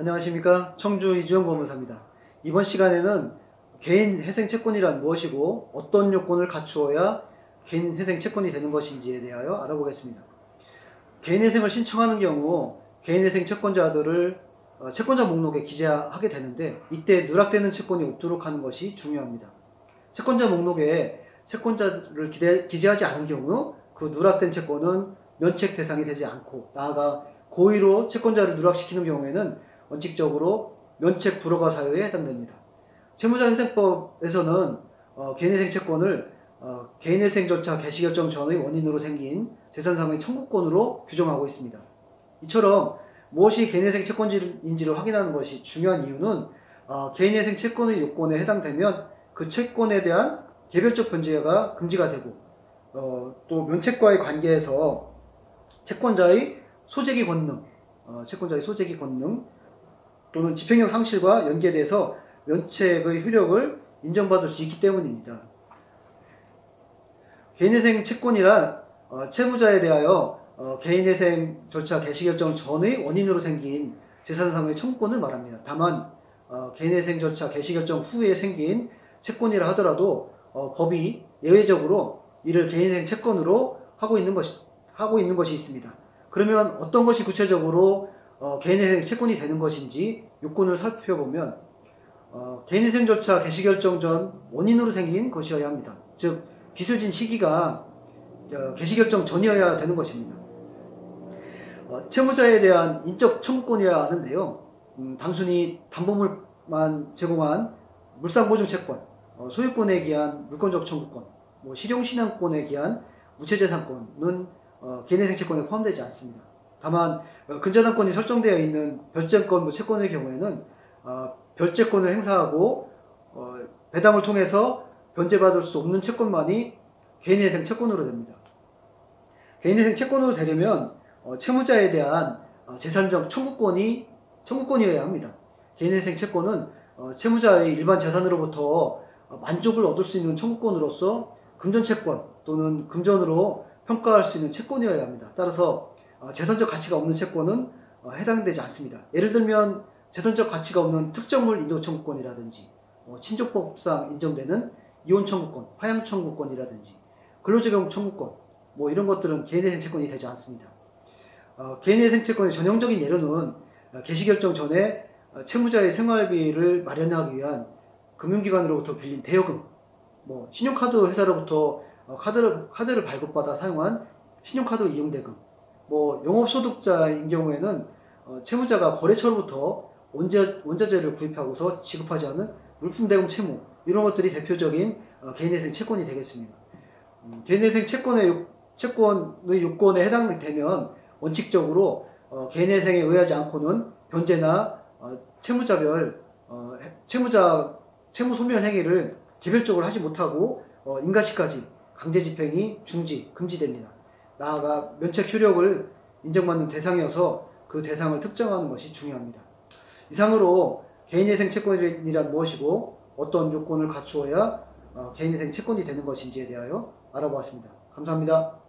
안녕하십니까. 청주 이주영 법무사입니다. 이번 시간에는 개인회생 채권이란 무엇이고 어떤 요건을 갖추어야 개인회생 채권이 되는 것인지에 대하여 알아보겠습니다. 개인회생을 신청하는 경우 개인회생 채권자들을 채권자 목록에 기재하게 되는데, 이때 누락되는 채권이 없도록 하는 것이 중요합니다. 채권자 목록에 채권자를 기재하지 않은 경우 그 누락된 채권은 면책 대상이 되지 않고, 나아가 고의로 채권자를 누락시키는 경우에는 원칙적으로 면책 불허가 사유에 해당됩니다. 채무자회생법에서는 개인회생 채권을 개인회생 절차 개시결정 전의 원인으로 생긴 재산상의 청구권으로 규정하고 있습니다. 이처럼 무엇이 개인회생 채권인지를 확인하는 것이 중요한 이유는 개인회생 채권의 요건에 해당되면 그 채권에 대한 개별적 변제가 금지가 되고, 또 면책과의 관계에서 채권자의 소재기 권능 또는 집행력 상실과 연계돼서 면책의 효력을 인정받을 수 있기 때문입니다. 개인회생 채권이란 채무자에 대하여 개인회생 절차 개시결정 전의 원인으로 생긴 재산상의 청구권을 말합니다. 다만 개인회생 절차 개시결정 후에 생긴 채권이라 하더라도 법이 예외적으로 이를 개인회생 채권으로 하고 있는 것이 있습니다. 그러면 어떤 것이 구체적으로 개인회생 채권이 되는 것인지 요건을 살펴보면, 개인회생 절차 개시결정 전 원인으로 생긴 것이어야 합니다. 즉 빚을 진 시기가 개시결정 전이어야 되는 것입니다. 채무자에 대한 인적 청구권이어야 하는데요, 단순히 담보물만 제공한 물상보증채권, 소유권에 기한 물권적 청구권, 실용신앙권에 기한 무채재산권은 개인회생 채권에 포함되지 않습니다. 다만 근저당권이 설정되어 있는 별채권 채권의 경우에는 별채권을 행사하고 배당을 통해서 변제받을 수 없는 채권만이 개인회생 채권으로 됩니다. 개인회생 채권으로 되려면 채무자에 대한 재산적 청구권이어야 합니다. 개인회생 채권은 채무자의 일반 재산으로부터 만족을 얻을 수 있는 청구권으로서 금전채권 또는 금전으로 평가할 수 있는 채권이어야 합니다. 따라서 재산적 가치가 없는 채권은 해당되지 않습니다. 예를 들면 재산적 가치가 없는 특정물 인도 청구권이라든지 친족법상 인정되는 이혼 청구권, 파양 청구권이라든지 근로적용 청구권, 이런 것들은 개인회생 채권이 되지 않습니다. 개인회생 채권의 전형적인 예로는 개시결정 전에 채무자의 생활비를 마련하기 위한 금융기관으로부터 빌린 대여금, 신용카드 회사로부터 카드를 발급받아 사용한 신용카드 이용대금, 영업소득자인 경우에는 채무자가 거래처로부터 원자재를 구입하고서 지급하지 않은 물품대금 채무, 이런 것들이 대표적인 개인회생 채권이 되겠습니다. 개인회생 채권의 요건에 해당되면 원칙적으로 개인회생에 의하지 않고는 변제나 채무 소멸 행위를 개별적으로 하지 못하고 인가시까지 강제집행이 금지됩니다. 나아가 면책 효력을 인정받는 대상이어서 그 대상을 특정하는 것이 중요합니다. 이상으로 개인회생 채권이란 무엇이고 어떤 요건을 갖추어야 개인회생 채권이 되는 것인지에 대하여 알아보았습니다. 감사합니다.